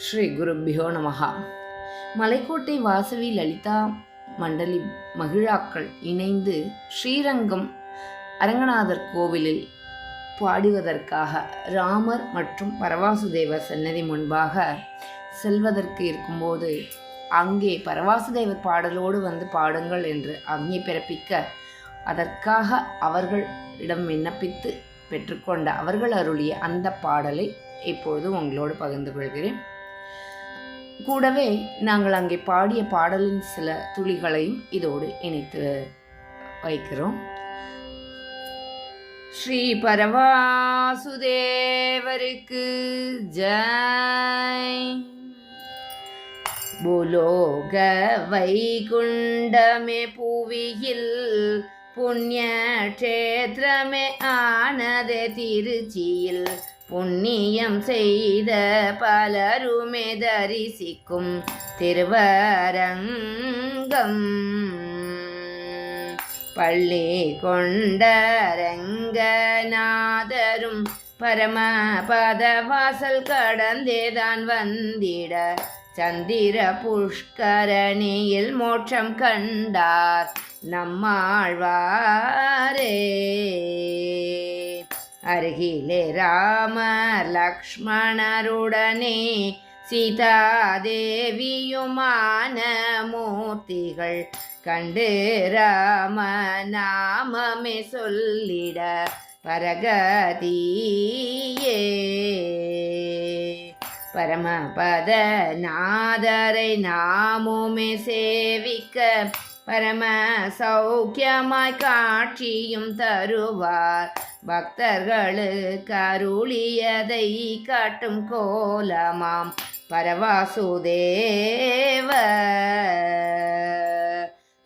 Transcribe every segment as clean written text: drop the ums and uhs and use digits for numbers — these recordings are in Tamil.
ஸ்ரீ குருபியோ நமஹா. மலைக்கோட்டை வாசவி லலிதா மண்டலி மகிழாக்கள் இணைந்து ஸ்ரீரங்கம் அரங்கநாதர் கோவிலில் பாடுவதற்காக ராமர் மற்றும் பரவாசுதேவர் சன்னதி முன்பாக செல்வதற்கு இருக்கும்போது அங்கே பரவாசுதேவர் பாடலோடு வந்து பாடுங்கள் என்று ஆக்ஞை பிறப்பிக்க அதற்காக அவர்களிடம் விண்ணப்பித்து பெற்றுக்கொண்ட அவர்கள் அருளிய அந்த பாடலை இப்பொழுது உங்களோடு பகிர்ந்து கொள்கிறேன். கூடவே நாங்கள் அங்கே பாடிய பாடலின் சில துளிகளையும் இதோடு இணைத்து வைக்கிறோம். ஸ்ரீ பரவாசுதேவருக்கு ஜெய். பூலோக வைகுண்டமே புவியில் புண்ணிய க்ஷேத்திரமே ஆனதே திருச்சியில் புண்ணியம் செய்த பலருமே தரிசிக்கும் திருவரங்கம் பள்ளி கொண்டரங்கநாதரும் பரமபதவாசல் கடந்தேதான் வந்திட சந்திர புஷ்கரணியில் மோட்சம் கண்டார் நம்மாழ்வாரே. அருகிலே ராமர் லக்ஷ்மணருடனே சீதாதேவியுமான மூர்த்திகள் கண்டு ராம நாமமே சொல்லிட பரகதியே. பரமபத நாதரை நாமுமே சேவிக்க பரம சௌக்கியமாய் காட்சியும் தருவார். பக்தர்களுக்கு அருளியதை காட்டும் கோலமாம் பரவாசுதேவ.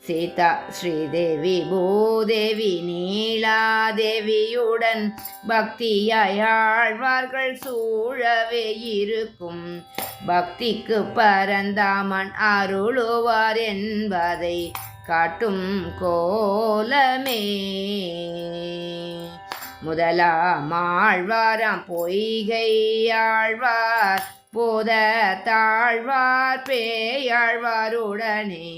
சீதா ஸ்ரீதேவி பூதேவி நீலாதேவியுடன் பக்தியாய் ஆழ்வார்கள் சூழவே இருக்கும். பக்திக்கு பரந்தாமன் அருளுவார் என்பதை காட்டும் கோலமே. முதலாம் ஆழ்வாராம் பொய்கை ஆழ்வார் போத தாழ்வார் பேயாழ்வாருடனே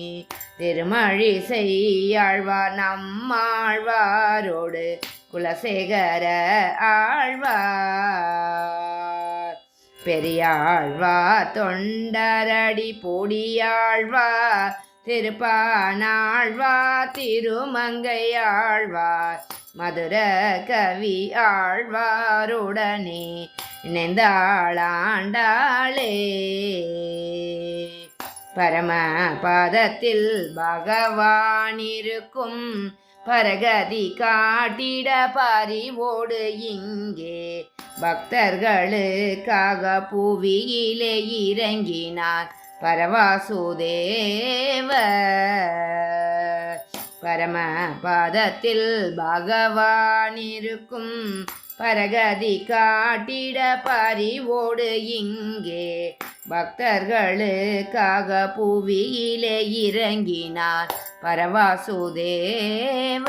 திருமழி செய்யாழ்வார் நம்மாழ்வாரோடு குலசேகர ஆழ்வார். பெரியாழ்வார் தொண்டரடி பொடியாழ்வார் திருப்பானாழ்வார் திருமங்கையாழ்வார் மதுர கவி ஆழ்வாருடனே இணைந்தாளாண்டாளே. பரமபதத்தில் பகவான் இருக்கும் பரகதி காட்டிட பரிவோடு இங்கே பக்தர்களுக்காக புவியிலே இறங்கினார் பரவாசுதேவ. பரமபதத்தில் பகவான் இருக்கும் பரகதி காட்டிட பரிவோடு இங்கே பக்தர்களுக்காக புவியிலே இறங்கினார் பரவாசுதேவ.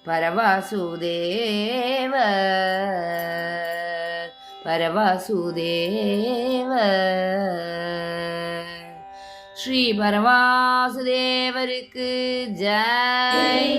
பரவாசுதேவ பரவாசுதேவ. ஸ்ரீ பரவாசுதேவருக்கு ஜெய்.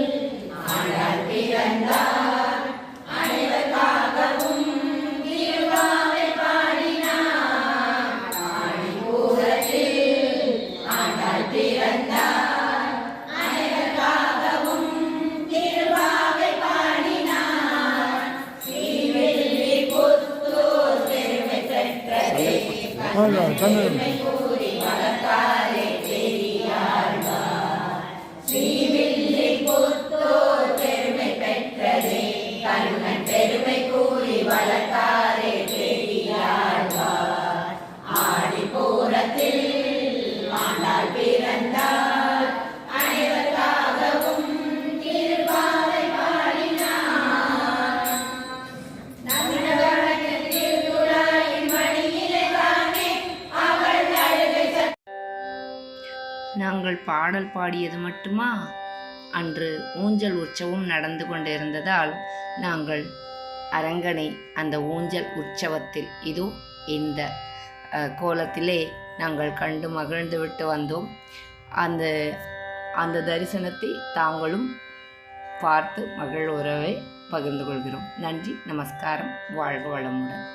நாங்கள் பாடல் பாடியது மட்டுமா? அன்று ஊஞ்சல் உற்சவம் நடந்து கொண்டிருந்ததால் நாங்கள் அரங்கனை அந்த ஊஞ்சல் உற்சவத்தில் இதோ இந்த கோலத்திலே நாங்கள் கண்டு மகிழ்ந்து விட்டு வந்தோம். அந்த அந்த தரிசனத்தை தாங்களும் பார்த்து மகிழ்வுறவை பகிர்ந்து கொள்கிறோம். நன்றி, நமஸ்காரம், வாழ்க வளமுடன்.